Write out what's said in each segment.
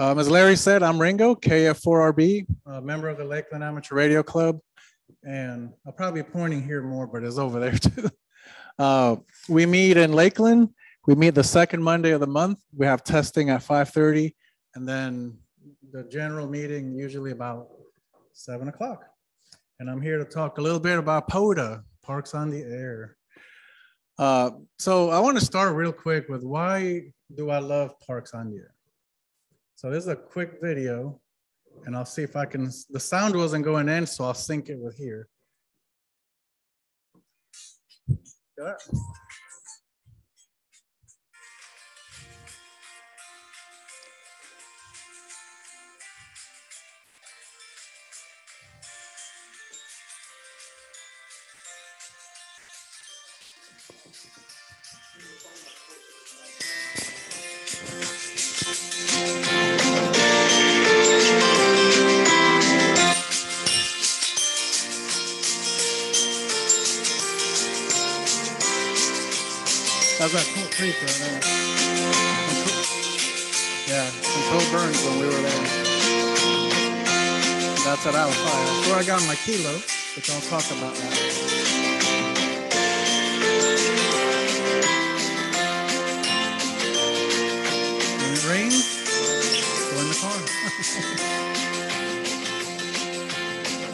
As Larry said, I'm Ringo, KF4RB, a member of the Lakeland Amateur Radio Club. And I'll probably be pointing here more, but it's over there too. We meet in Lakeland. We meet the second Monday of the month. We have testing at 5:30, and then the general meeting usually about 7 o'clock. And I'm here to talk a little bit about POTA, Parks on the Air. So I want to start real quick with why do I love Parks on the Air? So this is a quick video, and I'll see if I can, the sound wasn't going in, so I'll sync it with here. Got it? That's that cool creek right there. Yeah, Control Burns when we were there. That's at Alpha. That's where I got my kilo, which I'll talk about that. When it rains, go in the car.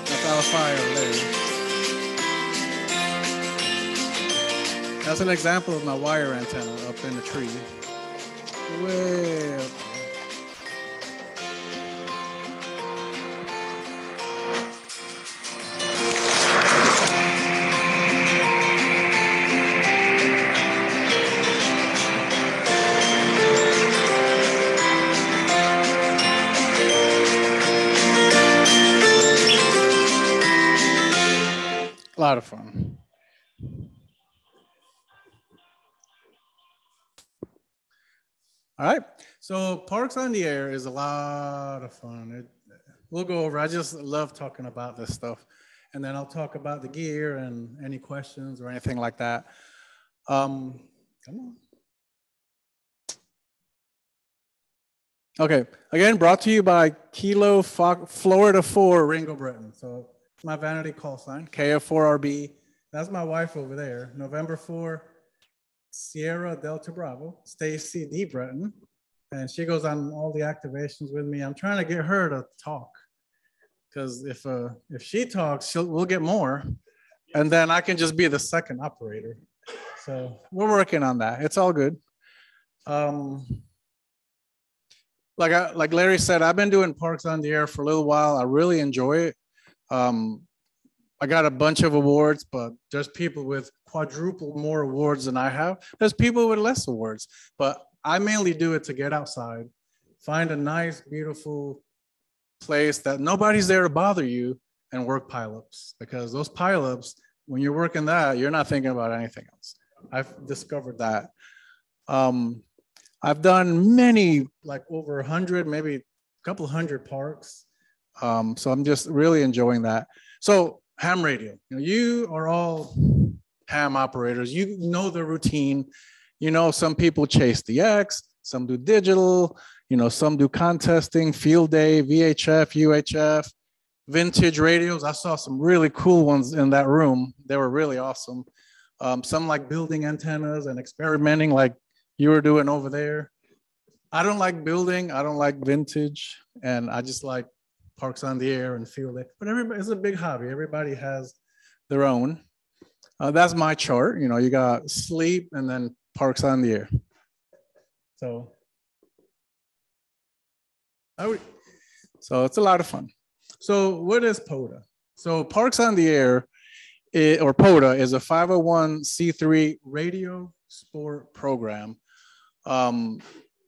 That's Alpha over there. That's an example of my wire antenna up in the tree. Way up there. A lot of fun. All right, so Parks on the Air is a lot of fun. We'll go over, I just love talking about this stuff. And then I'll talk about the gear and any questions or anything like that. Come on. Okay, again, brought to you by Kilo Florida 4 Ringo Breton. So my vanity call sign, KF4RB. That's my wife over there, November 4. Sierra Delta Bravo, Stacy D. Breton, and she goes on all the activations with me. I'm trying to get her to talk, because if she talks, we'll get more, and then I can just be the second operator. So we're working on that. It's all good. Like Larry said, I've been doing Parks on the Air for a little while. I really enjoy it. I got a bunch of awards, but there's people with quadruple more awards than I have. There's people with less awards, but I mainly do it to get outside, find a nice, beautiful place that nobody's there to bother you, and work pileups. Because those pileups, when you're working that, you're not thinking about anything else. I've discovered that. I've done many, like over 100, maybe a couple hundred parks. So I'm just really enjoying that. So ham radio, you are all ham operators. You know the routine. Some people chase the X, some do digital, some do contesting, field day, VHF, UHF, vintage radios. I saw some really cool ones in that room. They were really awesome. Some like building antennas and experimenting like you were doing over there. I don't like building. I don't like vintage. And I just like Parks on the Air and field day. But everybody, it's a big hobby. Everybody has their own. That's my chart. You got sleep and then Parks on the Air. So it's a lot of fun. So what is POTA? So Parks on the Air, or POTA, is a 501c3 radio sport program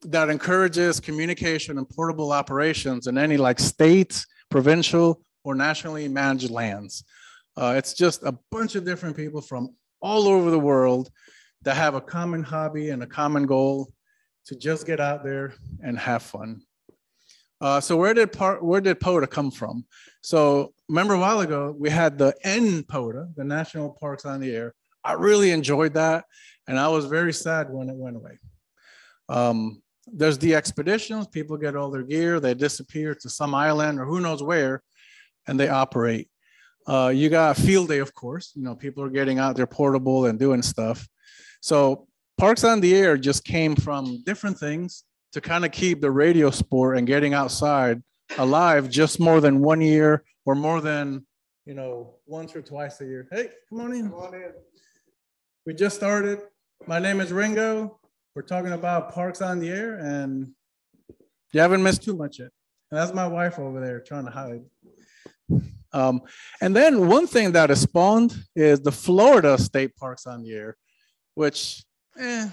that encourages communication and portable operations in any like state, provincial, or nationally managed lands. It's just a bunch of different people from all over the world that have a common hobby and a common goal to just get out there and have fun. So where did POTA come from? So remember a while ago, we had the NPOTA, the National Parks on the Air. I really enjoyed that. And I was very sad when it went away. There's the expeditions. People get all their gear. They disappear to some island or who knows where, and they operate. You got field day, of course. You know, people are getting out there portable and doing stuff. So Parks on the Air just came from different things to kind of keep the radio sport and getting outside alive just more than 1 year or more than, you know, once or twice a year. Hey, come on in. Come on in. We just started. My name is Ringo. We're talking about Parks on the Air, and you haven't missed too much yet. And that's my wife over there trying to hide. And then one thing that has spawned is the Florida State Parks on the Air, which I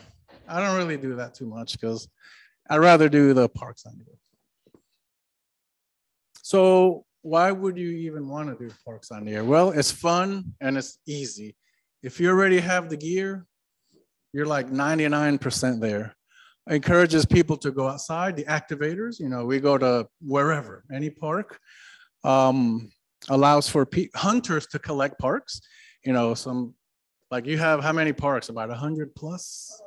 don't really do that too much because I'd rather do the Parks on the Air. So why would you even want to do Parks on the Air? Well, it's fun and it's easy. If you already have the gear, you're like 99% there. It encourages people to go outside, the activators, you know, we go to wherever, any park. Allows for hunters to collect parks. You know, some, like you have how many parks? About 100 plus?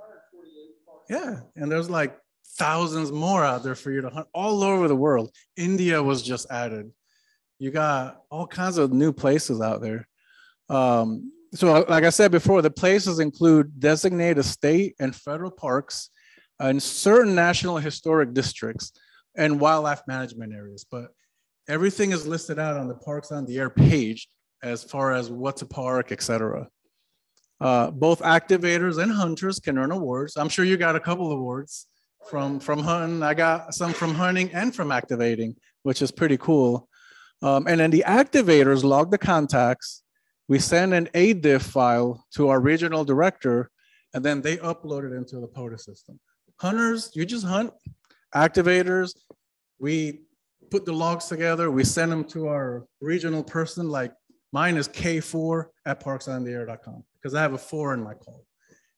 Yeah, and there's like thousands more out there for you to hunt all over the world. India was just added. You got all kinds of new places out there. So like I said before, the places include designated state and federal parks and certain national historic districts and wildlife management areas. But everything is listed out on the Parks on the Air page as far as what's a park, et cetera. Both activators and hunters can earn awards. I'm sure you got a couple awards from hunting. I got some from hunting and from activating, which is pretty cool. And then the activators log the contacts. We send an ADIF file to our regional director, and then they upload it into the POTA system. Hunters, you just hunt. Activators, we put the logs together, we send them to our regional person, like mine is K4@parksontheair.com because I have a 4 in my call.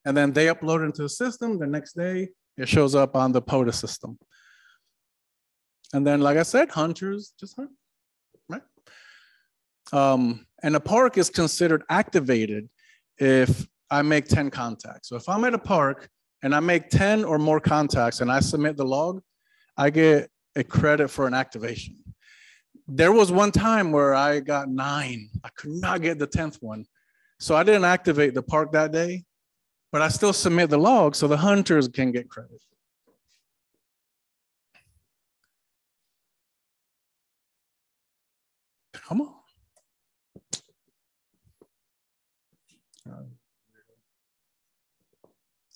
And then they upload it into the system. The next day, it shows up on the POTA system. And then, like I said, hunters just hunt, right? And a park is considered activated if I make 10 contacts. So if I'm at a park and I make 10 or more contacts and I submit the log, I get a credit for an activation. There was one time where I got 9. I could not get the 10th one. So I didn't activate the park that day, but I still submit the log so the hunters can get credit. Come on.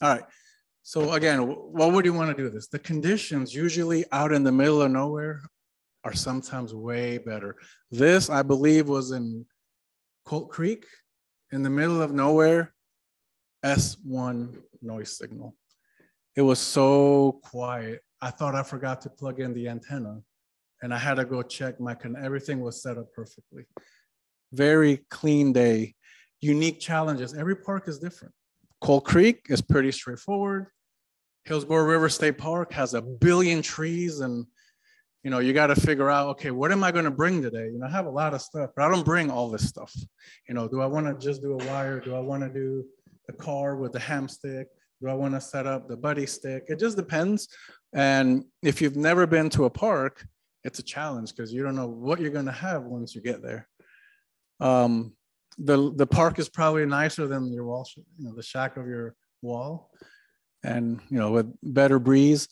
All right. So again, what would you want to do with this? The conditions usually out in the middle of nowhere are sometimes way better. This, I believe, was in Colt Creek, in the middle of nowhere, S1 noise signal. It was so quiet. I thought I forgot to plug in the antenna, and I had to go check everything was set up perfectly. Very clean day. Unique challenges. Every park is different. Cold Creek is pretty straightforward. Hillsborough River State Park has 1 billion trees, and you know, you got to figure out, okay, what am I going to bring today? You know, I have a lot of stuff, but I don't bring all this stuff. You know, do I want to just do a wire? Do I want to do the car with the ham stick? Do I want to set up the buddy stick? It just depends. And if you've never been to a park, it's a challenge because you don't know what you're going to have once you get there. The park is probably nicer than your wall, you know, the shack of your wall, and you know, with better breeze.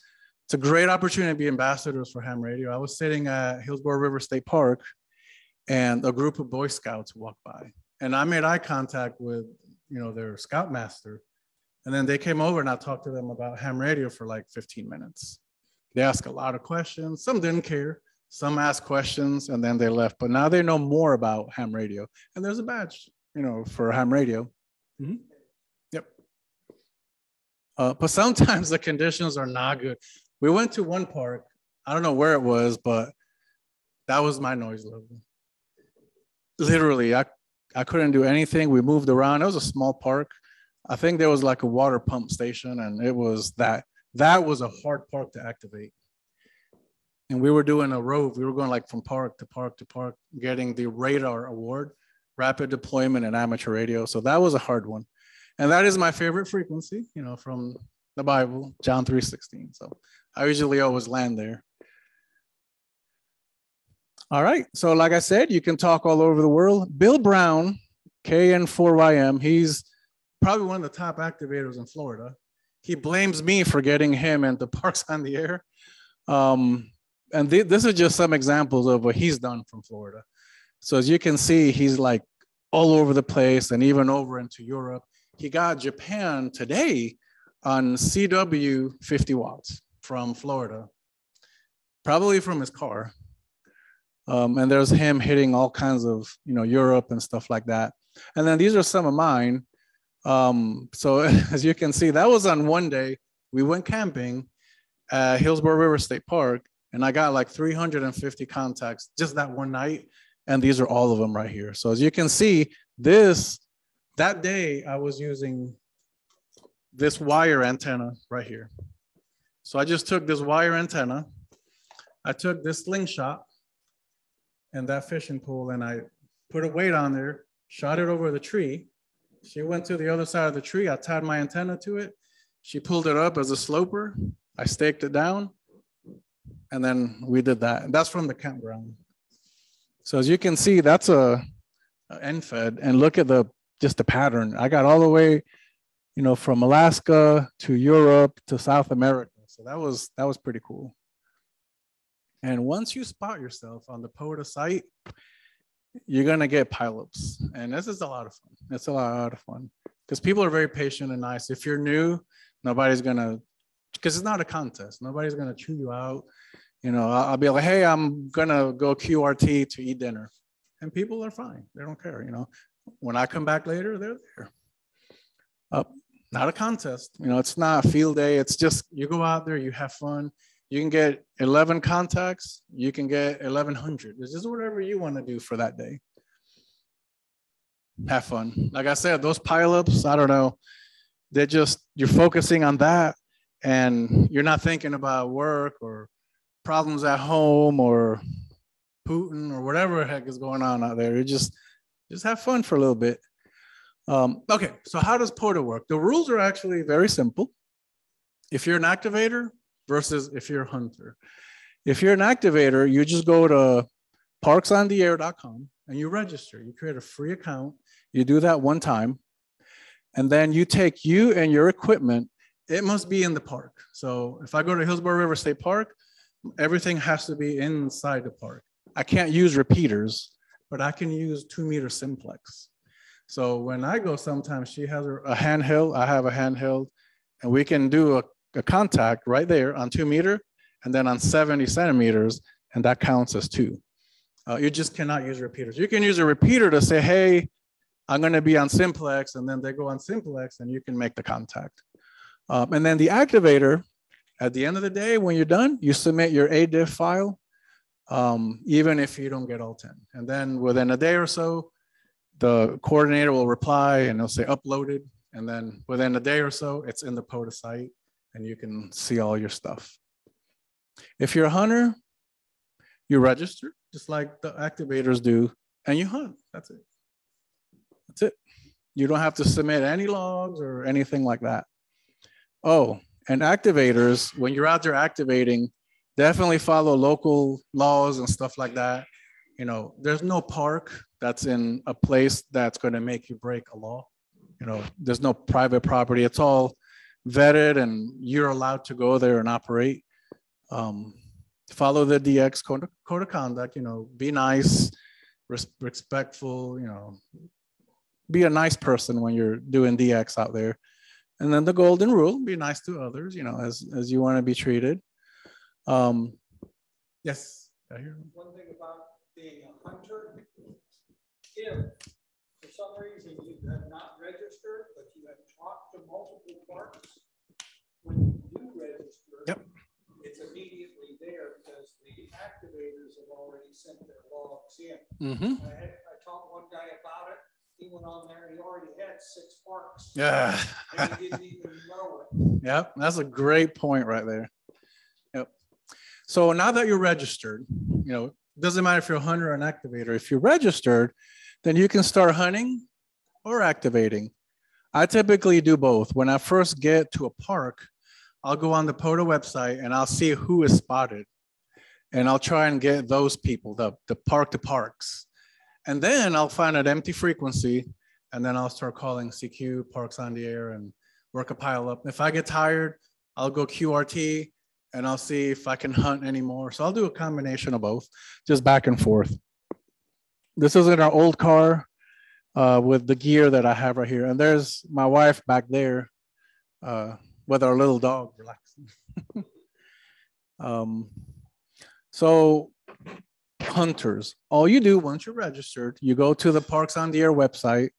It's a great opportunity to be ambassadors for ham radio. I was sitting at Hillsborough River State Park, and a group of Boy Scouts walked by, and I made eye contact with, you know, their scoutmaster, and then they came over and I talked to them about ham radio for like 15 minutes. They asked a lot of questions. Some didn't care. Some asked questions and then they left, but now they know more about ham radio. And there's a badge, you know, for ham radio. Mm-hmm. Yep. But sometimes the conditions are not good. We went to one park. I don't know where it was, but that was my noise level. Literally, I couldn't do anything. We moved around. It was a small park. I think there was like a water pump station, and it was that was a hard park to activate. And we were doing a rove. We were going like from park to park to park, getting the radar award, rapid deployment and amateur radio. So that was a hard one. And that is my favorite frequency, you know, from the Bible, John 3:16. So I usually always land there. All right, so like I said, you can talk all over the world. Bill Brown, KN4YM, he's probably one of the top activators in Florida. He blames me for getting him into Parks on the Air. And this is just some examples of what he's done from Florida. So as you can see, he's like all over the place and even over into Europe. He got Japan today on CW 50 watts from Florida, probably from his car. And there's him hitting all kinds of, Europe and stuff like that. And then these are some of mine. So as you can see, that was on one day. We went camping at Hillsborough River State Park, and I got like 350 contacts just that one night. And these are all of them right here. So as you can see, that day I was using this wire antenna right here. So I just took this wire antenna. I took this slingshot and that fishing pole, and I put a weight on there, shot it over the tree. She went to the other side of the tree. I tied my antenna to it. She pulled it up as a sloper. I staked it down, and then we did that. And that's from the campground. So as you can see, that's a end fed, and look at just the pattern. I got all the way, from Alaska to Europe to South America. So that was pretty cool. And once you spot yourself on the POTA site, you're gonna get pileups, and this is a lot of fun. It's a lot of fun because people are very patient and nice. If you're new, nobody's gonna, because it's not a contest. Nobody's gonna chew you out. I'll be like, hey, I'm gonna go QRT to eat dinner, and people are fine. They don't care. When I come back later, they're there. Not a contest. It's not a field day. It's just you go out there, you have fun. You can get 11 contacts. You can get 1,100. It's just whatever you want to do for that day. Have fun. Like I said, those pileups, I don't know. You're focusing on that, and you're not thinking about work or problems at home or Putin or whatever the heck is going on out there. You just have fun for a little bit. Okay, so how does POTA work? The rules are actually very simple. If you're an activator versus if you're a hunter. If you're an activator, you just go to parksontheair.com and you register. You create a free account. You do that one time. And then you take you and your equipment. It must be in the park. So if I go to Hillsborough River State Park, everything has to be inside the park. I can't use repeaters, but I can use 2-meter simplex. So when I go, sometimes she has a handheld, I have a handheld, and we can do a contact right there on 2-meter and then on 70 centimeters, and that counts as 2. You just cannot use repeaters. You can use a repeater to say, hey, I'm going to be on simplex, and then they go on simplex, and you can make the contact. And then the activator, at the end of the day, when you're done, you submit your ADIF file, even if you don't get all 10. And then within a day or so, the coordinator will reply, and they'll say uploaded. And then within a day or so, it's in the POTA site, and you can see all your stuff. If you're a hunter, you register, just like the activators do, and you hunt. That's it. That's it. You don't have to submit any logs or anything like that. Oh, and activators, when you're out there activating, definitely follow local laws and stuff like that. There's no park that's in a place that's going to make you break a law. There's no private property. It's all vetted, and you're allowed to go there and operate. Follow the DX code of conduct. Be nice, respectful. Be a nice person when you're doing DX out there. And then the golden rule: be nice to others. As you want to be treated. Yes. I hear you. One thing about being a hunter, if for some reason you have not registered, but you have talked to multiple parks, when you do register, yep, it's immediately there because the activators have already sent their logs in. Mm-hmm. I talked to one guy about it. He went on there and he already had 6 parks. Yeah. And he didn't even know it. Yep, that's a great point right there. Yep. So now that you're registered, doesn't matter if you're a hunter or an activator. If you're registered, then you can start hunting or activating. I typically do both. When I first get to a park, I'll go on the POTA website and I'll see who is spotted. And I'll try and get those people, the park to parks. And then I'll find an empty frequency, and then I'll start calling CQ, parks on the air, and work a pile up. If I get tired, I'll go QRT, and I'll see if I can hunt anymore. So I'll do a combination of both, just back and forth. This is in our old car with the gear that I have right here. And there's my wife back there with our little dog relaxing. So hunters, all you do once you're registered, you go to the Parks on the Air website,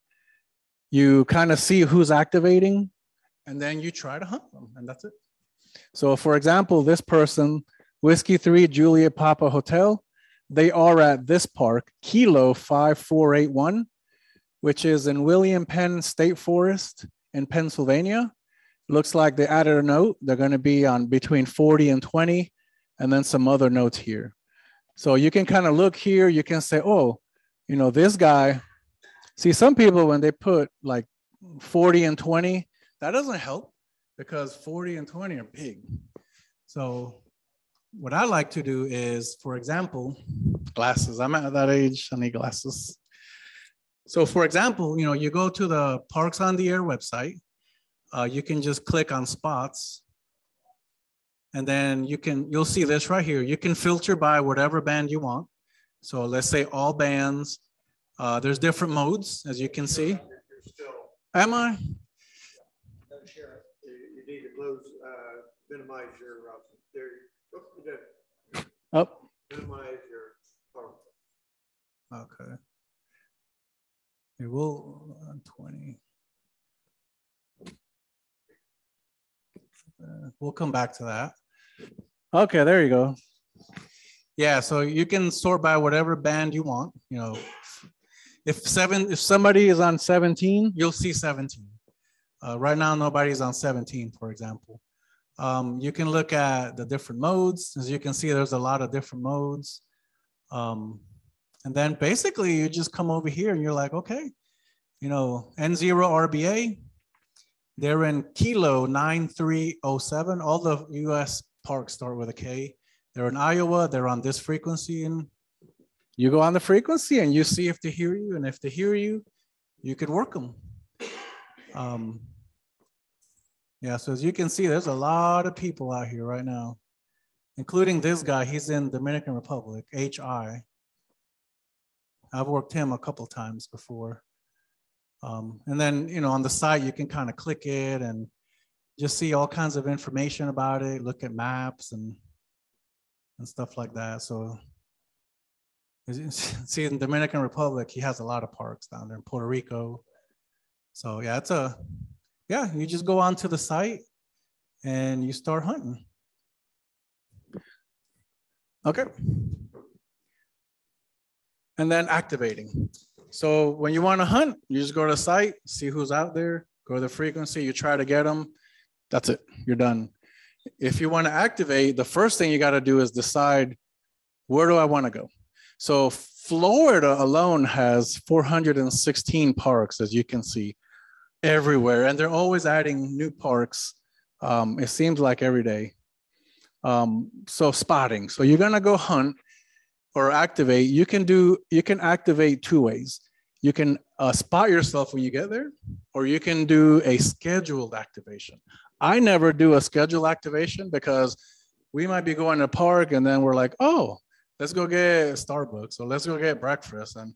you kind of see who's activating, and then you try to hunt them, and that's it. So for example, this person, Whiskey 3 Juliet Papa Hotel, they are at this park, Kilo 5481, which is in William Penn State Forest in Pennsylvania. Looks like they added a note. They're going to be on between 40 and 20, and then some other notes here. So you can kind of look here. You can say, oh, you know, this guy. See, some people, when they put like 40 and 20, that doesn't help because 40 and 20 are big. So what I like to do is, for example, glasses. I'm at that age, I need glasses. So for example, you know, you go to the Parks on the Air website. You can just click on spots. And then you'll see this right here. You can filter by whatever band you want. So let's say all bands. There's different modes, as you can see. You're still, Am I? you need to close, minimize your, Up. minimize your power. Okay. It will 20. We'll come back to that. Okay, there you go. Yeah, so you can sort by whatever band you want. You know, if somebody is on 17, you'll see 17. Right now, nobody's on 17, for example. You can look at the different modes. As you can see, there's a lot of different modes. And then basically, you just come over here and you're like, okay, you know, N0RBA, they're in Kilo 9307. All the US parks start with a K. They're in Iowa, they're on this frequency, and you go on the frequency and you see if they hear you, and if they hear you, you could work them. Yeah, so as you can see, there's a lot of people out here right now, including this guy. He's in Dominican Republic, HI. I've worked him a couple times before. And then, you know, on the site, you can kind of click it and just see all kinds of information about it, look at maps and stuff like that. So as you see in Dominican Republic, he has a lot of parks down there in Puerto Rico. So yeah, you just go onto the site and you start hunting. Okay. And then activating. So when you want to hunt, you just go to the site, see who's out there, go to the frequency, you try to get them. That's it, you're done. If you want to activate, the first thing you got to do is decide, where do I want to go? So Florida alone has 416 parks, as you can see, everywhere. And they're always adding new parks. It seems like every day. So spotting. So you're going to go hunt or activate. You can activate two ways. You can spot yourself when you get there, or you can do a scheduled activation. I never do a scheduled activation because we might be going to a park and then we're like, oh, let's go get Starbucks, or let's go get breakfast, and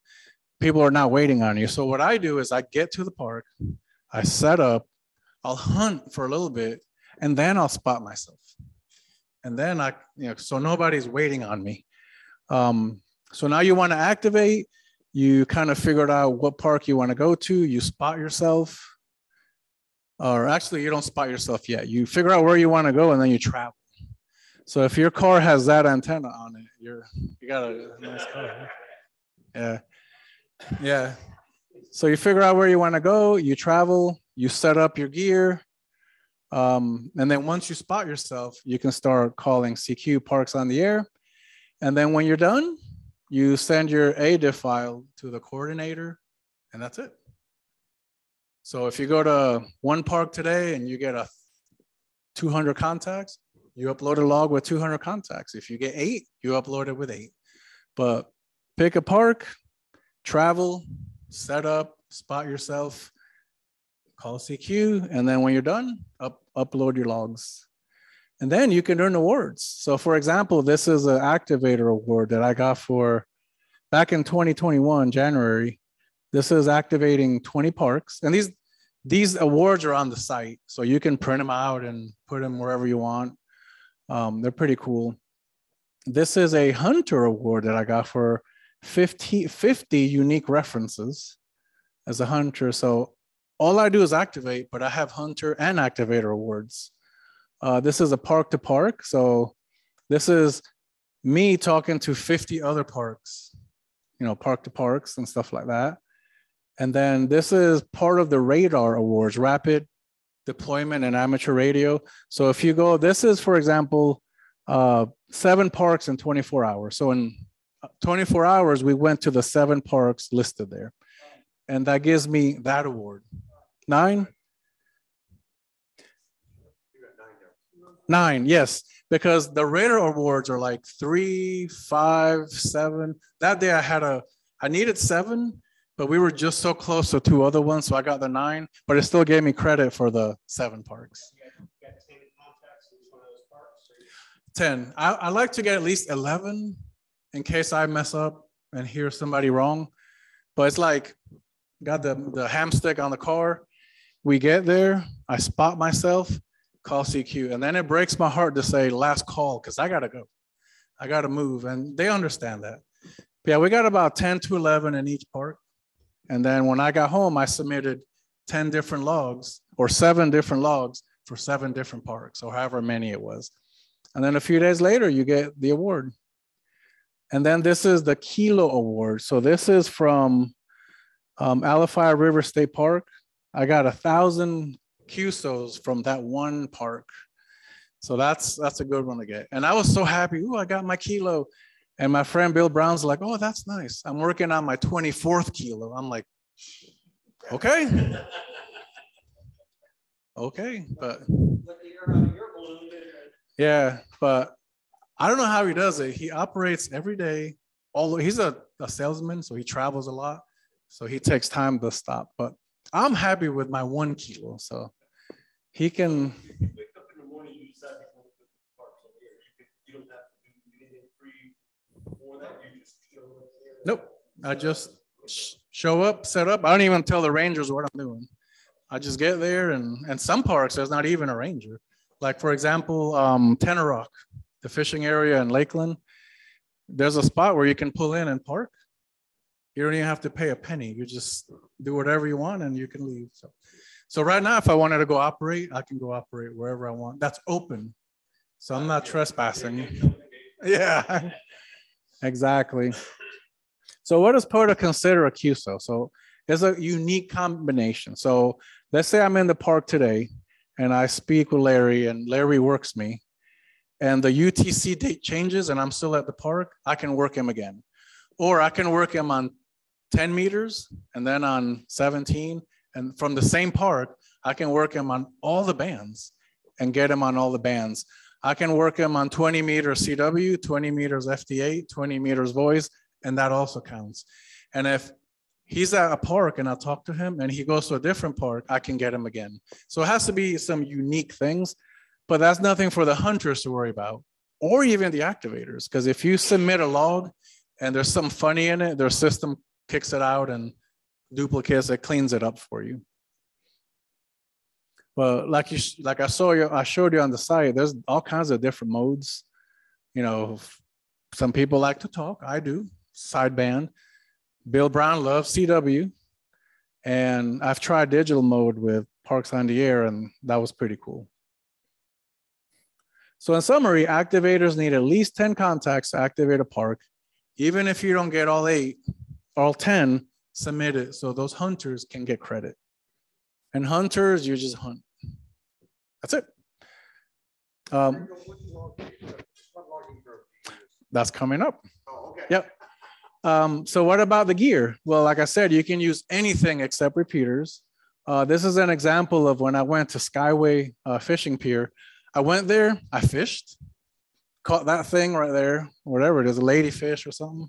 people are not waiting on you. So what I do is I get to the park, I set up, I'll hunt for a little bit, and then I'll spot myself. And then so nobody's waiting on me. So now you want to activate, you kind of figured out what park you want to go to, you spot yourself, or actually you don't spot yourself yet. You figure out where you want to go and then you travel. So if your car has that antenna on it, you got a nice car. Yeah. Yeah. So you figure out where you want to go, you travel, you set up your gear. And then once you spot yourself, you can start calling CQ Parks on the Air. And then when you're done, you send your ADIF file to the coordinator, and that's it. So if you go to one park today and you get a 200 contacts, you upload a log with 200 contacts. If you get 8, you upload it with 8. But pick a park, travel, set up, spot yourself, call CQ, and then when you're done, upload your logs. And then you can earn awards. So for example, this is an activator award that I got for back in 2021, January. This is activating 20 parks. And these awards are on the site. So you can print them out and put them wherever you want. They're pretty cool. This is a Hunter award that I got for 50 unique references as a Hunter. So all I do is activate, but I have Hunter and Activator awards. This is a park to park. So this is me talking to 50 other parks, you know, park to parks and stuff like that. And then this is part of the Radar Awards, Rapid Deployment and Amateur Radio. So if you go, this is, for example, 7 parks in 24 hours. So in 24 hours, we went to the 7 parks listed there. And that gives me that award. 9? 9, yes, because the Radar Awards are like 3, 5, 7. That day I needed 7, but we were just so close to 2 other ones, so I got the 9, but it still gave me credit for the 7 parks. 10. I like to get at least 11 in case I mess up and hear somebody wrong. But it's like, got the ham stick on the car. We get there, I spot myself, call CQ. And then it breaks my heart to say last call, because I got to go. I got to move. And they understand that. But yeah, we got about 10 to 11 in each park. And then when I got home, I submitted 10 different logs or 7 different logs for 7 different parks, or however many it was. And then a few days later, you get the award. And then this is the Kilo Award. So this is from Alafaya River State Park. I got 1,000 QSOs from that one park. So that's a good one to get. And I was so happy. Ooh, I got my Kilo. And my friend Bill Brown's like, oh, that's nice. I'm working on my 24th Kilo. I'm like, okay. Okay, but yeah, but I don't know how he does it. He operates every day. He's a salesman, so he travels a lot. So he takes time to stop. But I'm happy with my 1 Kilo. So he can. You wake up in the morning, you decide to go to the park. So you don't have to do anything free before that. You just show up there. Nope. I just show up, set up. I don't even tell the rangers what I'm doing. I just get there, and some parks, there's not even a ranger. Like, for example, Tenor Rock, the fishing area in Lakeland, there's a spot where you can pull in and park. You don't even have to pay a penny. You just do whatever you want and you can leave. So right now, if I wanted to go operate, I can go operate wherever I want. That's open. So I'm not trespassing. Yeah, exactly. So what does POTA consider a QSO? So it's a unique combination. So let's say I'm in the park today and I speak with Larry and Larry works me and the UTC date changes and I'm still at the park, I can work him again. Or I can work him on 10 meters and then on 17. And from the same park, I can work him on all the bands and get him on all the bands. I can work him on 20 meters CW, 20 meters FDA, 20 meters voice, and that also counts. And if he's at a park and I talk to him and he goes to a different park, I can get him again. So it has to be some unique things, but that's nothing for the hunters to worry about, or even the activators. Because if you submit a log and there's something funny in it, their system kicks it out and duplicates it, cleans it up for you. But like I showed you on the site, there's all kinds of different modes. You know, some people like to talk. I do, sideband. Bill Brown loves CW. And I've tried digital mode with Parks on the Air, and that was pretty cool. So in summary, activators need at least 10 contacts to activate a park. Even if you don't get all 8, all 10, submit it so those hunters can get credit. And hunters, you just hunt. That's it. That's coming up. Oh, okay. Yep. So what about the gear? Well, like I said, you can use anything except repeaters. This is an example of when I went to Skyway Fishing Pier. I went there, I fished, caught that thing right there, whatever it is, a ladyfish or something.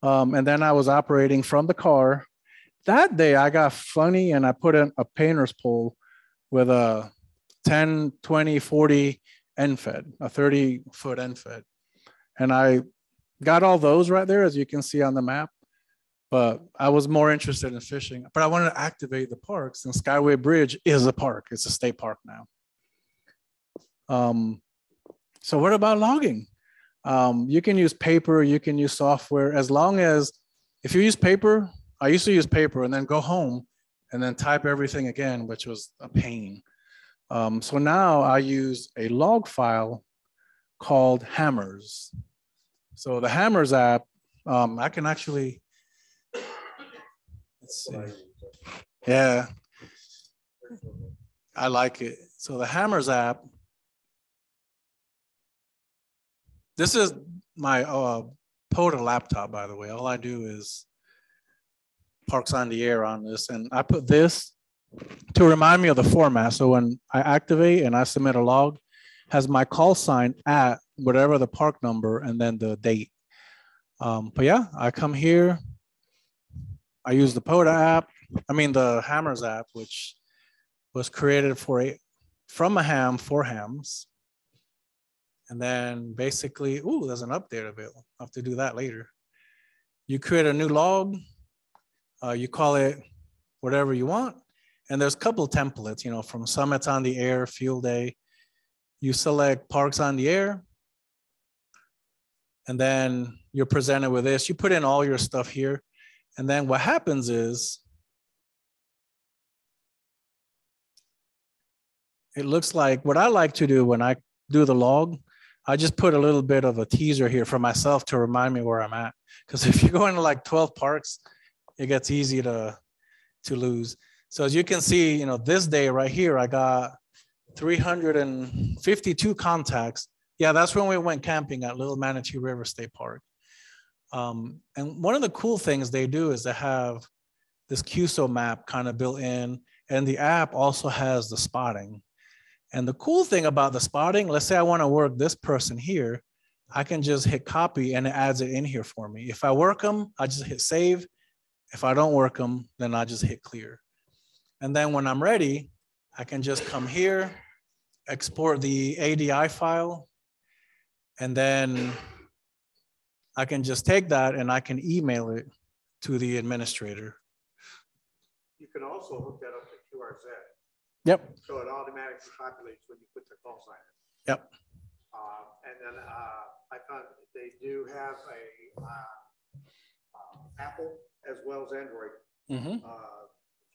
And then I was operating from the car. That day I got funny and I put in a painter's pole with a 10, 20, 40 end fed, a 30-foot end fed. And I got all those right there, as you can see on the map. But I was more interested in fishing. But I wanted to activate the parks, and Skyway Bridge is a park. It's a state park now. So what about logging? You can use paper, you can use software, as long as, if you use paper, I used to use paper and then go home and then type everything again, which was a pain. So now I use a log file called Hammers. So the Hammers app, I can actually, let's see. Yeah, I like it. So the Hammers app, this is my POTA laptop, by the way. All I do is Parks on the Air on this, and I put this to remind me of the format. So when I activate and I submit a log, has my call sign at whatever the park number and then the date. But yeah, I come here. I use the POTA app. I mean the Hammers app, which was created from a ham for hams. And then basically, ooh, there's an update available. I'll have to do that later. You create a new log. You call it whatever you want. And there's a couple of templates, you know, from Summits on the Air, Field Day. You select Parks on the Air. And then you're presented with this. You put in all your stuff here. And then what happens is, it looks like what I like to do when I do the log, I just put a little bit of a teaser here for myself to remind me where I'm at. Because if you go into like 12 parks, it gets easy to lose. So as you can see, you know, this day right here, I got 352 contacts. Yeah, that's when we went camping at Little Manatee River State Park. And one of the cool things they do is they have this QSO map kind of built in, and the app also has the spotting. And the cool thing about the spotting, let's say I want to work this person here, I can just hit copy and it adds it in here for me. If I work them, I just hit save. If I don't work them, then I just hit clear. And then when I'm ready, I can just come here, export the ADI file, and then I can just take that and I can email it to the administrator. You can also hook that up to QRZ. Yep. So it automatically populates when you put the call sign in. Yep. And then I found they do have a Apple as well as Android. Mm-hmm. If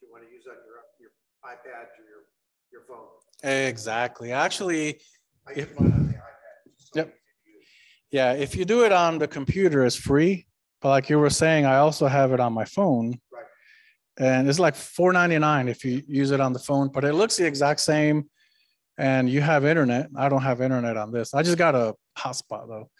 you want to use on your iPad or your phone. Exactly. Actually, I use mine on the iPad. So yep. Yeah, if you do it on the computer, it's free. But like you were saying, I also have it on my phone. Right. And it's like $4.99 if you use it on the phone, but it looks the exact same. And you have internet. I don't have internet on this. I just got a hotspot though.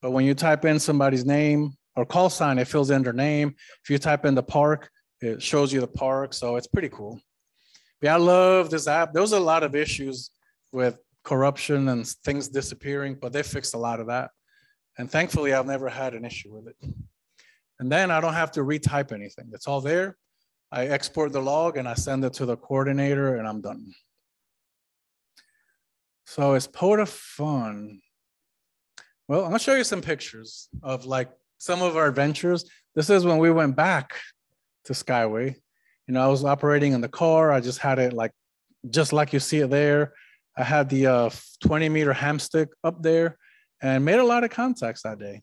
But when you type in somebody's name or call sign, it fills in their name. If you type in the park, it shows you the park. So it's pretty cool. Yeah, I love this app. There was a lot of issues with corruption and things disappearing, but they fixed a lot of that. And thankfully, I've never had an issue with it. And then I don't have to retype anything. It's all there. I export the log and I send it to the coordinator and I'm done. So it's POTA fun. Well, I'm gonna show you some pictures of like some of our adventures. This is when we went back to Skyway. You know, I was operating in the car. I just had it like, just like you see it there. I had the 20-meter hamstick up there and made a lot of contacts that day.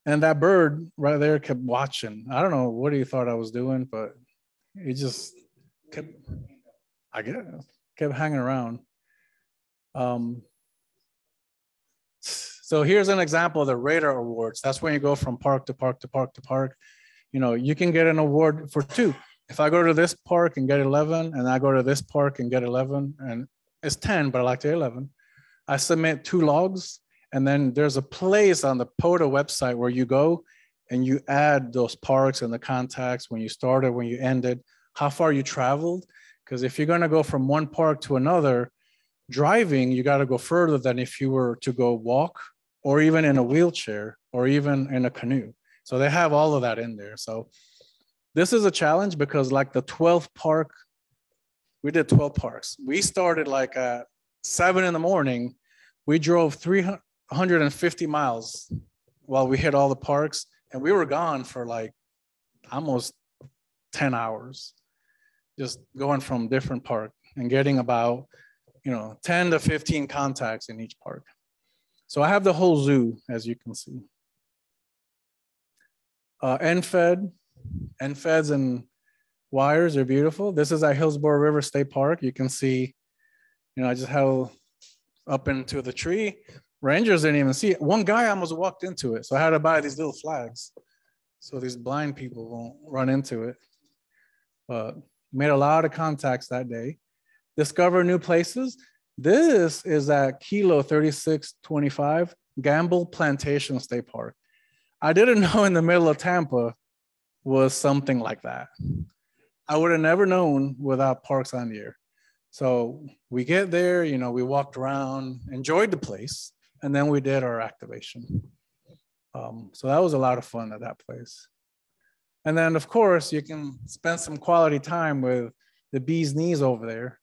And that bird right there kept watching. I don't know what he thought I was doing, but it just kept, I guess, kept hanging around. So here's an example of the radar awards. That's when you go from park to park to park to park. You know, you can get an award for 2. If I go to this park and get 11, and I go to this park and get 11, and it's 10, but I like to 11, I submit 2 logs, and then there's a place on the POTA website where you go and you add those parks and the contacts, when you started, when you ended, how far you traveled. Because if you're gonna go from one park to another, driving, you got to go further than if you were to go walk or even in a wheelchair or even in a canoe. So they have all of that in there. So this is a challenge because like the 12th park, we did 12 parks. We started like at 7 in the morning. We drove 350 miles while we hit all the parks, and we were gone for like almost 10 hours, just going from different park and getting about, 10 to 15 contacts in each park. So I have the whole zoo, as you can see. NFEDs and wires are beautiful. This is at Hillsborough River State Park. You can see, I just held up into the tree. Rangers didn't even see it. One guy almost walked into it. So I had to buy these little flags so these blind people won't run into it. But made a lot of contacts that day. Discover new places. This is at Kilo 3625, Gamble Plantation State Park. I didn't know in the middle of Tampa was something like that. I would have never known without Parks on the Air. So we get there, we walked around, enjoyed the place, and then we did our activation. So that was a lot of fun at that place. And then, of course, you can spend some quality time with the bee's knees over there.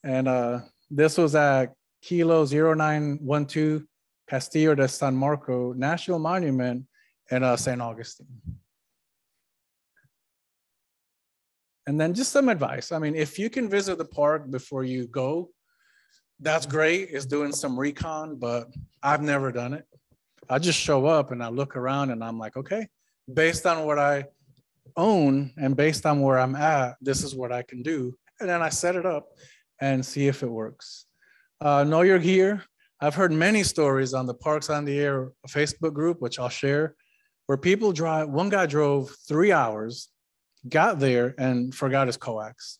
And this was at Kilo 0912, Castillo de San Marco National Monument in St. Augustine. And then just some advice. I mean, if you can visit the park before you go, that's great. It's doing some recon, but I've never done it. I just show up and I look around and I'm like, okay, based on what I own and based on where I'm at, this is what I can do. And then I set it up and see if it works. Know your gear. I've heard many stories on the Parks on the Air Facebook group, which I'll share, where people drive, one guy drove 3 hours, got there and forgot his coax.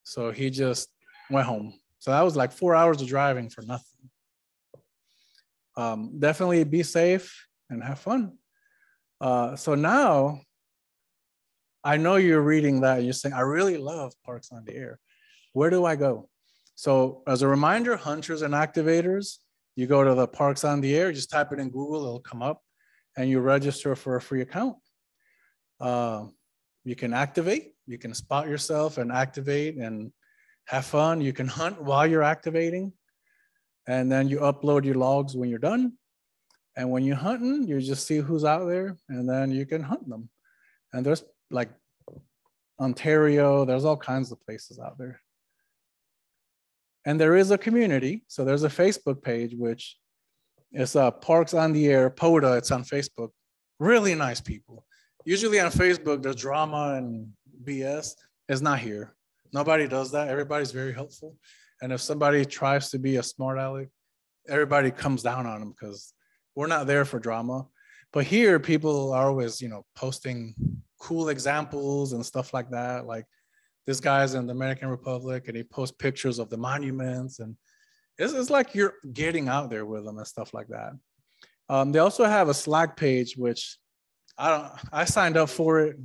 So he just went home. So that was like 4 hours of driving for nothing. Definitely be safe and have fun. So now, I know you're reading that and you're saying, I really love Parks on the Air. Where do I go? So as a reminder, hunters and activators, you go to the Parks on the Air, just type it in Google, it'll come up and you register for a free account. You can activate, you can spot yourself and activate and have fun. You can hunt while you're activating. And then you upload your logs when you're done. And when you're hunting, you just see who's out there and then you can hunt them. And there's like Ontario, there's all kinds of places out there. And there is a community. So there's a Facebook page, which is Parks on the Air, POTA, it's on Facebook. Really nice people. Usually on Facebook, there's drama and BS. It's not here. Nobody does that. Everybody's very helpful. And if somebody tries to be a smart aleck, everybody comes down on them because we're not there for drama. But here, people are always, posting cool examples and stuff like that. Like this guy's in the Dominican Republic and he posts pictures of the monuments. And it's like you're getting out there with them and stuff like that. They also have a Slack page, which I signed up for it.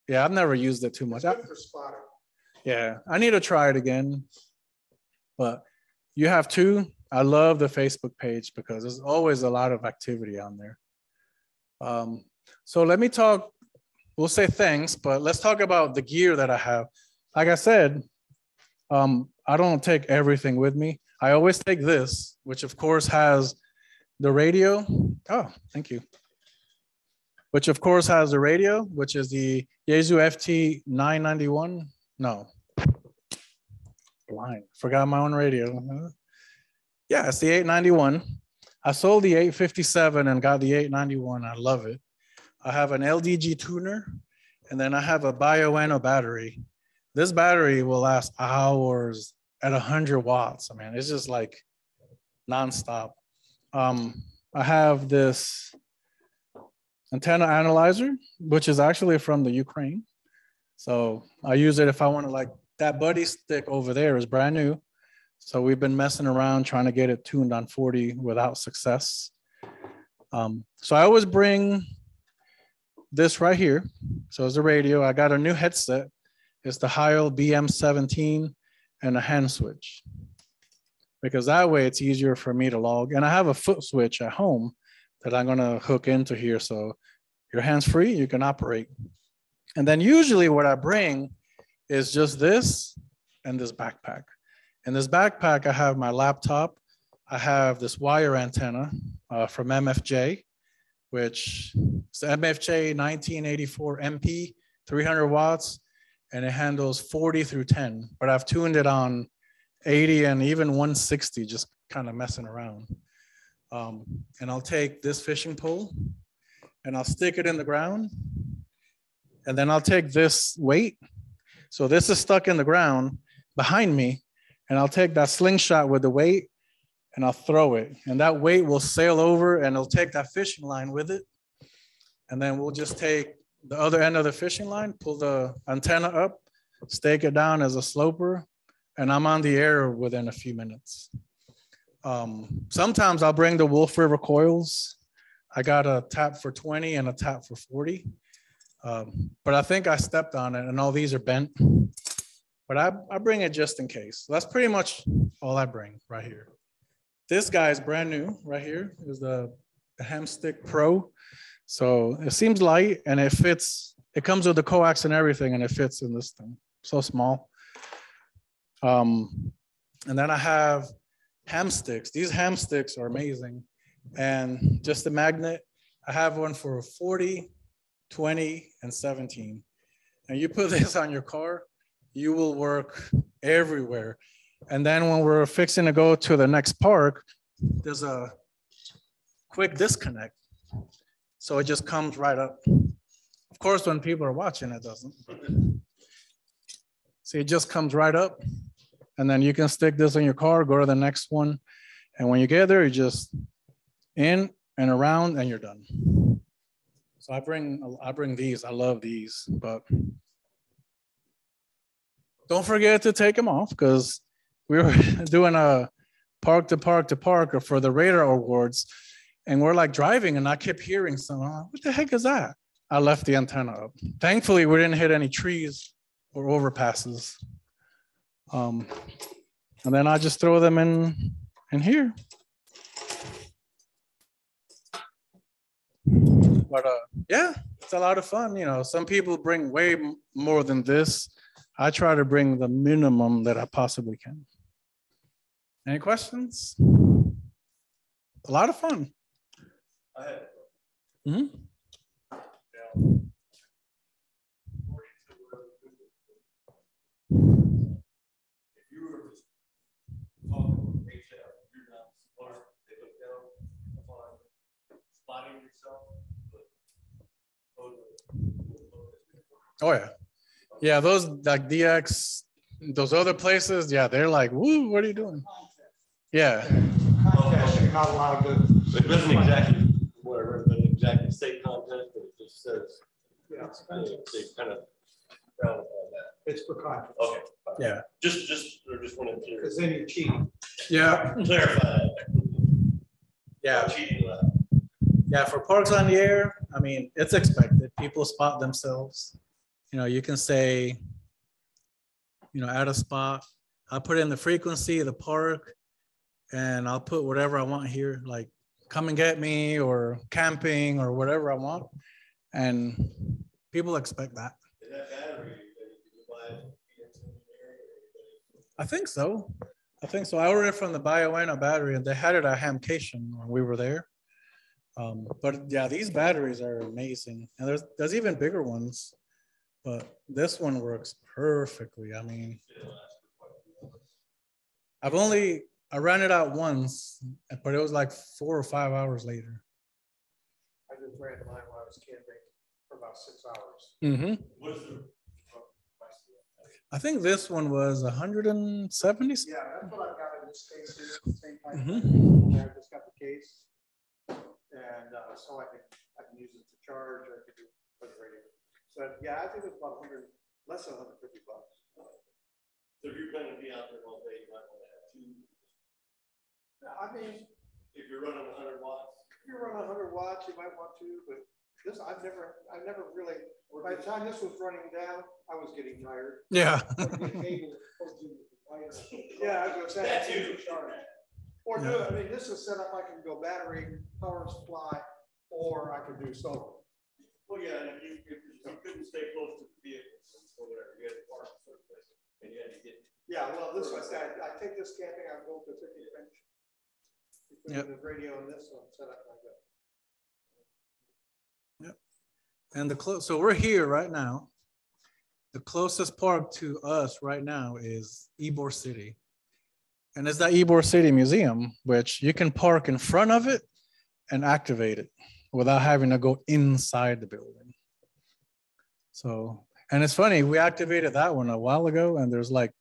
Yeah, I've never used it too much. Yeah, I need to try it again. But you have two. I love the Facebook page because there's always a lot of activity on there. So let me talk, we'll say thanks, but let's talk about the gear that I have. Like I said, I don't take everything with me. I always take this, which of course has the radio. Oh, thank you. Which of course has the radio, which is the Yaesu FT 991. No, blind, forgot my own radio. Yeah, it's the 891. I sold the 857 and got the 891. I love it. I have an LDG tuner, and then I have a Bioenno battery. This battery will last hours at 100 watts. I mean, it's just like nonstop. I have this antenna analyzer, which is actually from the Ukraine. So I use it if I want to, like that buddy stick over there is brand new. So we've been messing around trying to get it tuned on 40 without success. So I always bring this right here. So it's a radio. I got a new headset. It's the Heil BM17 and a hand switch. because that way it's easier for me to log. And I have a foot switch at home that I'm gonna hook into here. So your hands free, you can operate. And then usually what I bring is just this and this backpack. In this backpack, I have my laptop. I have this wire antenna from MFJ, which is the MFJ 1984 MP, 300 watts, and it handles 40 through 10, but I've tuned it on 80 and even 160, just kind of messing around. And I'll take this fishing pole and I'll stick it in the ground. And then I'll take this weight. So this is stuck in the ground behind me. And I'll take that slingshot with the weight and I'll throw it. And that weight will sail over and it'll take that fishing line with it. And then we'll just take the other end of the fishing line, pull the antenna up, stake it down as a sloper, and I'm on the air within a few minutes. Sometimes I'll bring the Wolf River coils. I got a tap for 20 and a tap for 40. But I think I stepped on it and all these are bent. But I bring it just in case. That's pretty much all I bring right here. This guy is brand new right here. It was the Hamstick Pro. So it seems light and it fits. It comes with the coax and everything and it fits in this thing. So small. And then I have ham sticks. These ham sticks are amazing. And just the magnet, I have one for 40, 20, and 17. And you put this on your car, you will work everywhere. And then when we're fixing to go to the next park, there's a quick disconnect. So it just comes right up. Of course, when people are watching, it doesn't. See, it just comes right up. And then you can stick this in your car, go to the next one. And when you get there, you just in and around and you're done. So I bring these, I love these, but don't forget to take them off because we were doing a park to park to park for the radar awards. And we're like driving and I kept hearing something. What the heck is that? I left the antenna up. Thankfully, we didn't hit any trees or overpasses. And then I just throw them in here. But yeah, it's a lot of fun. You know, some people bring way more than this. I try to bring the minimum that I possibly can. Any questions? A lot of fun. I had. Mm-hmm. If you were just talking with HF, you're not smart, they look down upon spotting yourself. Oh yeah. Yeah, those like DX, those other places, yeah, they're like, woo, what are you doing? Yeah. You're not allowed to. It doesn't exactly, whatever, it doesn't exactly say content, but it just says, Yeah, they kind of frown upon that. it's for contract. Okay. Yeah. Just want to clear. Because then you're cheating. Yeah. Clarify that. Yeah. Cheating allowed. Yeah, for parks on the air, I mean, it's expected. People spot themselves. You know, you can say, you know, at a spot, I'll put in the frequency, the park, and I'll put whatever I want here, like come and get me or camping or whatever I want. And people expect that. Is that battery that you buy at PX Engineering? I think so. I ordered from the Bioena battery and they had it at Hamcation when we were there. But yeah, these batteries are amazing. And there's even bigger ones, but this one works perfectly. I mean, I ran it out once, but it was like 4 or 5 hours later. I just ran mine while I was camping for about 6 hours. Mm-hmm. What is the I think this one was 170. Yeah, that's what I got in this case here, same type of Mhm. thing. I just got the case. And so I can use it to charge or I could do for the radio. So yeah, I think it's about 100, less than 150 bucks. So if you're going to be out there all day, you might want to have two. I mean, If you're running 100 watts. if you're running 100 watts, you might want to, but this, I've never really, by the time this was running down, I was getting tired. Yeah. The cable Yeah, I was gonna say. That's you. Or do it, I mean, this is set up, I can go battery, power supply, or I can do solar. Well, yeah, and if you couldn't stay close to the vehicle or whatever, you had to park a certain place, and you had to get. Yeah, well, this one, I take this camping, I go to a picnic bench. Between the radio and this one, set up like that. Yep. And so we're here right now. The closest park to us right now is Ybor City. And it's that Ybor City Museum, which you can park in front of it and activate it without having to go inside the building. So, and it's funny, we activated that one a while ago and there's like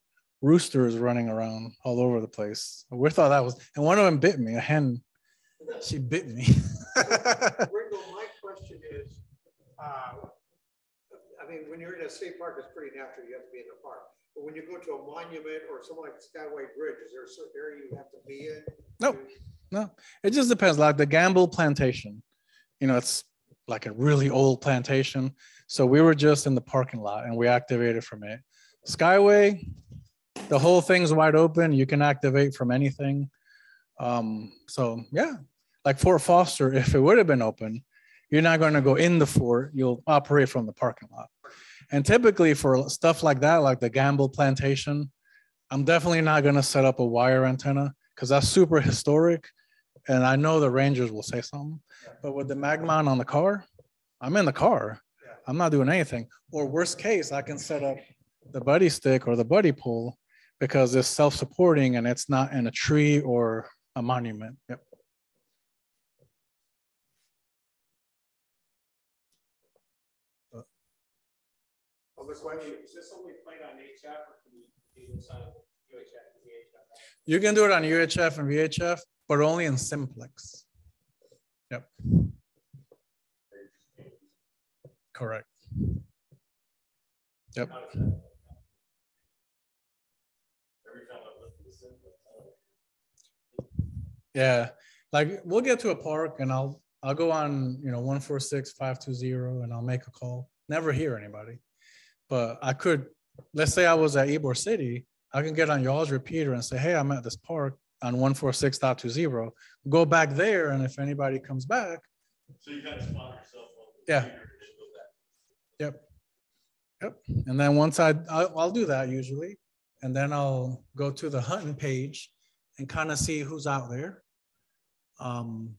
roosters running around all over the place. We thought that was, and one of them bit me, a hen, she bit me. Ringo, my question is, I mean, when you're in a state park, it's pretty natural, you have to be in the park. But when you go to a monument or something like Skyway Bridge, is there a certain area you have to be in? No, it just depends. Like the Gamble Plantation, you know, it's like a really old plantation. So we were just in the parking lot and we activated from it. Skyway, the whole thing's wide open. You can activate from anything. So yeah, like Fort Foster, if it would have been open, you're not going to go in the fort. You'll operate from the parking lot. And typically for stuff like that, like the Gamble Plantation, I'm definitely not going to set up a wire antenna because that's super historic. And I know the rangers will say something. But with the mag mount on the car, I'm in the car. I'm not doing anything. Or worst case, I can set up the buddy stick or the buddy pole because it's self-supporting and it's not in a tree or a monument. Yep. Other question? Is this only played on HF or can you do this on UHF and VHF? You can do it on UHF and VHF, but only in simplex. Yep. Correct. Yep. Yeah, like we'll get to a park and I'll go on, 146-520 and I'll make a call. Never hear anybody. But I could, let's say I was at Ybor City, I can get on y'all's repeater and say, hey, I'm at this park on 146.20. Go back there, and if anybody comes back. So you kind of spot yourself on the computer and then go back. Yep. And then once I'll do that usually. And then I'll go to the hunting page and kind of see who's out there. And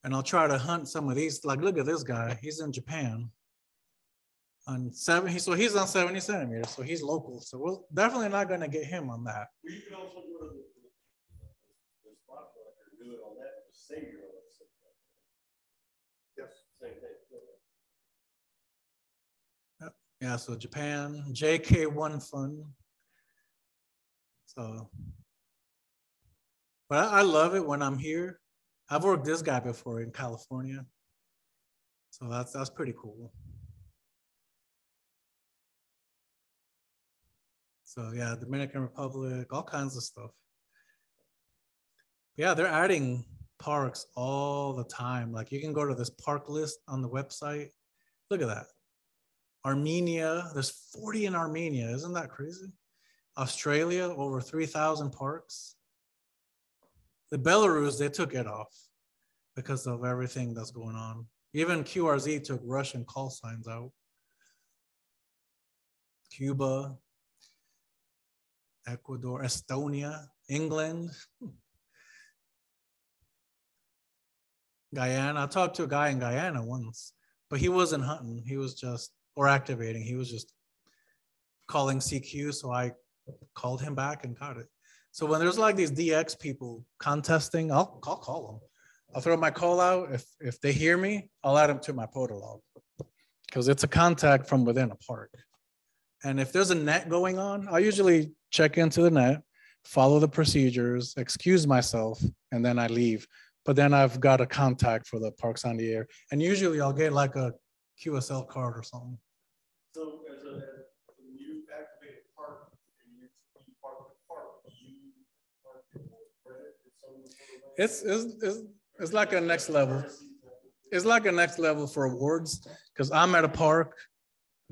I'll try to hunt some of these. Like, look at this guy. He's in Japan. So he's on 70 centimeters, so he's local. So we're definitely not going to get him on that. Well, you can also go to the spot collector and do it on that to save your own. Yes. Same thing. Yep. Yeah, so Japan, JK1 Fund. So, but I love it when I'm here. I've worked this guy before in California. So that's pretty cool. So yeah, Dominican Republic, all kinds of stuff. Yeah, they're adding parks all the time. Like you can go to this park list on the website. Look at that. Armenia, there's 40 in Armenia. Isn't that crazy? Australia, over 3,000 parks. The Belarus, they took it off because of everything that's going on. Even QRZ took Russian call signs out. Cuba, Ecuador, Estonia, England, Guyana. I talked to a guy in Guyana once, but he wasn't hunting. He was just, or activating. He was just calling CQ. So I called him back and got it. So when there's like these DX people contesting, I'll call them. I'll throw my call out. If they hear me, I'll add them to my POTA log because it's a contact from within a park. And if there's a net going on, I usually check into the net, follow the procedures, excuse myself, and then I leave. But then I've got a contact for the parks on the air. And usually I'll get like a QSL card or something. So when you activate a park and you park the park, you park credit? It's like a next level. It's like a next level for awards because I'm at a park.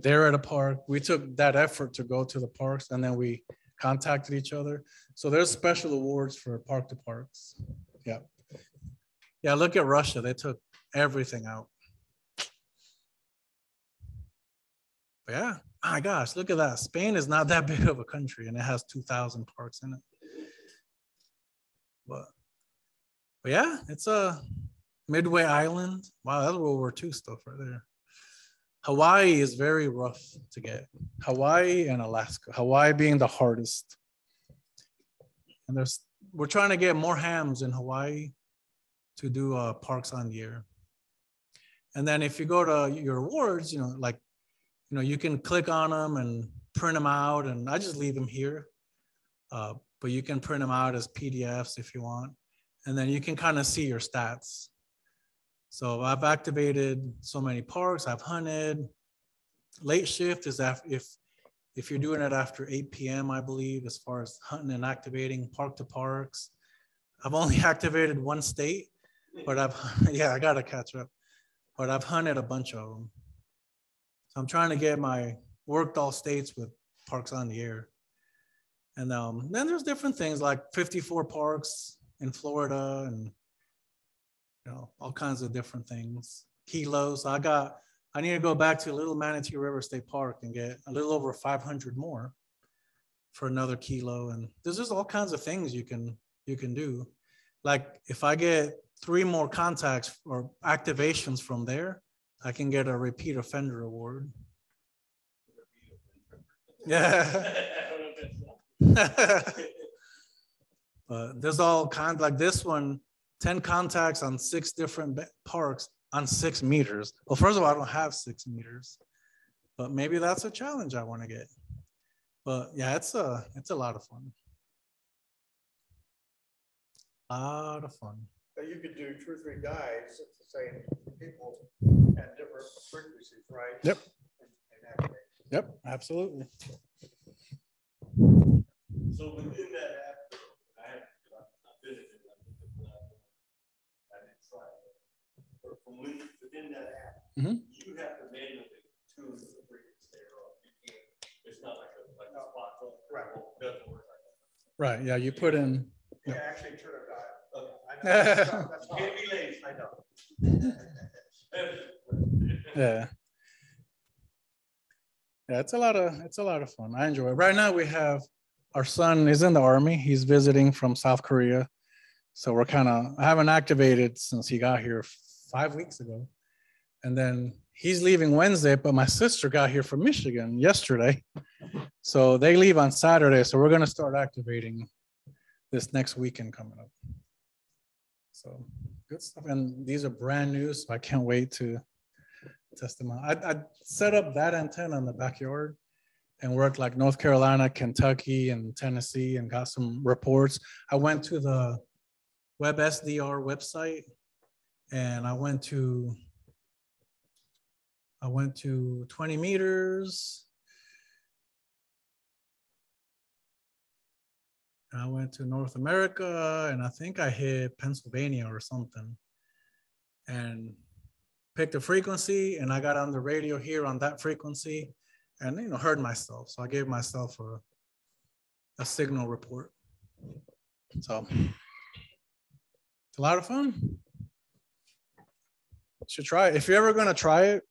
they're at a park. We took that effort to go to the parks, and then we contacted each other. So there's special awards for park to parks. Yeah. Yeah, look at Russia. They took everything out. But yeah, my gosh, look at that. Spain is not that big of a country, and it has 2,000 parks in it. But yeah, it's a Midway Island. Wow, that's World War II stuff right there. Hawaii is very rough to get. Hawaii and Alaska. Hawaii being the hardest. And we're trying to get more hams in Hawaii to do parks on the year. And then if you go to your awards, you can click on them and print them out. And I just leave them here. But you can print them out as PDFs if you want. And then you can kind of see your stats. So I've activated so many parks, I've hunted. Late shift is if you're doing it after 8 p.m., I believe, as far as hunting and activating park to parks. I've only activated one state, but I gotta catch up. But I've hunted a bunch of them. So I'm trying to worked all states with parks on the air. And then there's different things like 54 parks in Florida and all kinds of different things. Kilos. I need to go back to Little Manatee River State Park and get a little over 500 more for another kilo. And there's just all kinds of things you can do. Like if I get 3 more contacts or activations from there, I can get a repeat offender award. Yeah. But there's all kinds, like this one, 10 contacts on 6 different parks on 6 meters. Well, first of all, I don't have 6 meters, but maybe that's a challenge I want to get. But yeah, it's a lot of fun. A lot of fun. You could do 2 or 3 guys, it's the same people at different frequencies, right? Yep. Yep, absolutely. So within that app, I visited it. I didn't try it. But from within that app, you have to manually tune the frequency there. You can't. It's not like a spot on. Right. It doesn't work like that. Right. Yeah. You put in. Yeah, actually, turn it on. That's you can't be lazy. I know. Yeah. Yeah, it's a lot of fun. I enjoy it. Right now we have our son is in the Army. He's visiting from South Korea. So I haven't activated since he got here 5 weeks ago. And then he's leaving Wednesday, but my sister got here from Michigan yesterday. So they leave on Saturday. So we're going to start activating this next weekend coming up. So good stuff. And these are brand new, so I can't wait to test them out. I set up that antenna in the backyard and worked like North Carolina, Kentucky, and Tennessee and got some reports. I went to the WebSDR website and I went to 20 meters. I went to North America and I think I hit Pennsylvania or something and picked a frequency, and I got on the radio here on that frequency and heard myself. So I gave myself a signal report. So it's a lot of fun. You should try it. If you're ever gonna try it,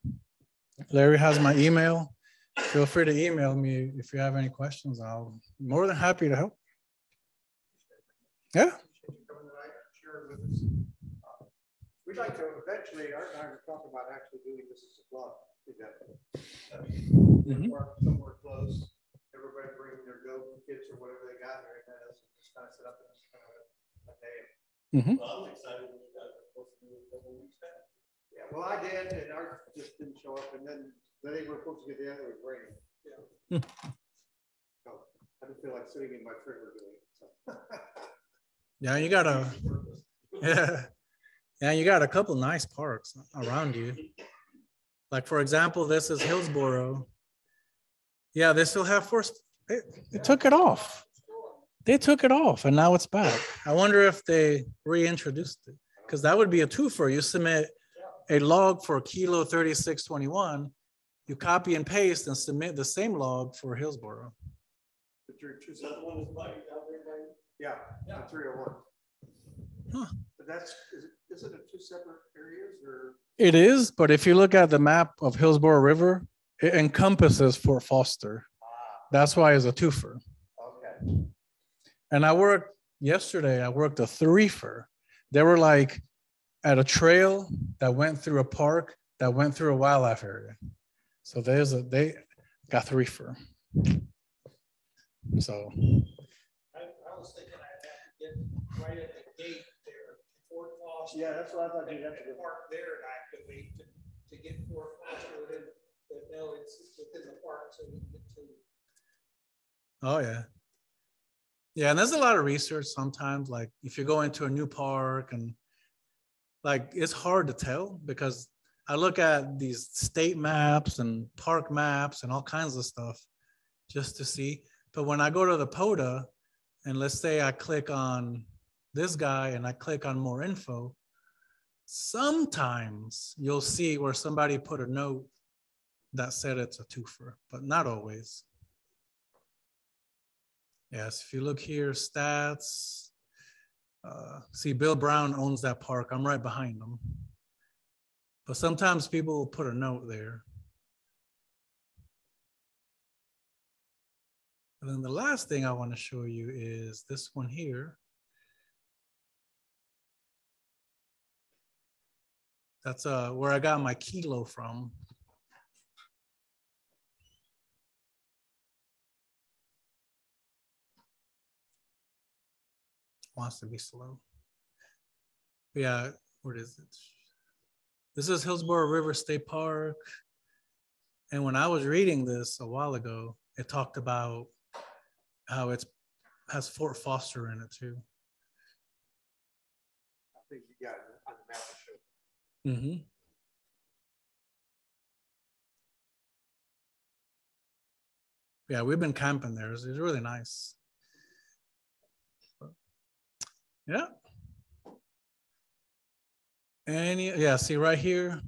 Larry has my email. Feel free to email me if you have any questions. I'll be more than happy to help. Yeah. We'd like to eventually, Art and I are talking about actually doing this as a club. Somewhere close, everybody bring their goat kids or whatever they got there, and just kind of set up and just kind of a day. Well, I'm excited when you guys are supposed to do it a couple weeks back. Yeah, well, I did, and Art just didn't show up, and then they were supposed to get the other with raining. Yeah. So I didn't feel like sitting in my trailer doing it. So. Yeah, you got you got a couple nice parks around you. Like for example, this is Hillsboro. Yeah, they still have they took it off. They took it off and now it's back. I wonder if they reintroduced it, because that would be a twofer. You submit a log for kilo 3621 you copy and paste and submit the same log for Hillsboro. But you're two Is that the one that's by, out there by? Yeah, yeah, 301. Huh. But that's, is it two separate areas or? It is, but if you look at the map of Hillsboro River, it encompasses Fort Foster. That's why it's a twofer. Okay. And I worked yesterday, I worked a threefer. They were like at a trail that went through a park that went through a wildlife area. So they got threefer. So I was thinking I'd have to get right at the gate there, Fort Foster. Yeah, that's what I thought you'd have to do. Park there and activate to get Fort Foster within, but no, it's within the park, so you can get to. oh yeah. Yeah, and there's a lot of research sometimes, like if you go into a new park and like it's hard to tell because I look at these state maps and park maps and all kinds of stuff just to see. But when I go to the POTA and let's say I click on this guy and I click on more info, sometimes you'll see where somebody put a note that said it's a twofer, but not always. Yes, if you look here, stats, see Bill Brown owns that park. I'm right behind him. But sometimes people will put a note there. And then the last thing I want to show you is this one here. That's where I got my kilo from. Wants to be slow. But yeah, what is it? This is Hillsboro River State Park. And when I was reading this a while ago, it talked about how it has Fort Foster in it too. I think you got it on the map to show. Mm-hmm. Yeah, we've been camping there. It's really nice. Yeah. And yeah, see right here.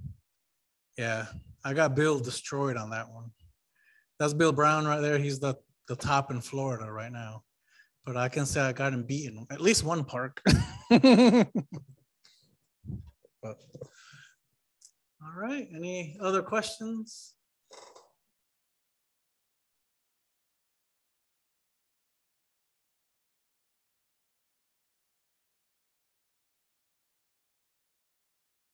Yeah, I got Bill destroyed on that one. That's Bill Brown right there. He's the top in Florida right now. But I can say I got him beaten at least one park. But, all right, any other questions?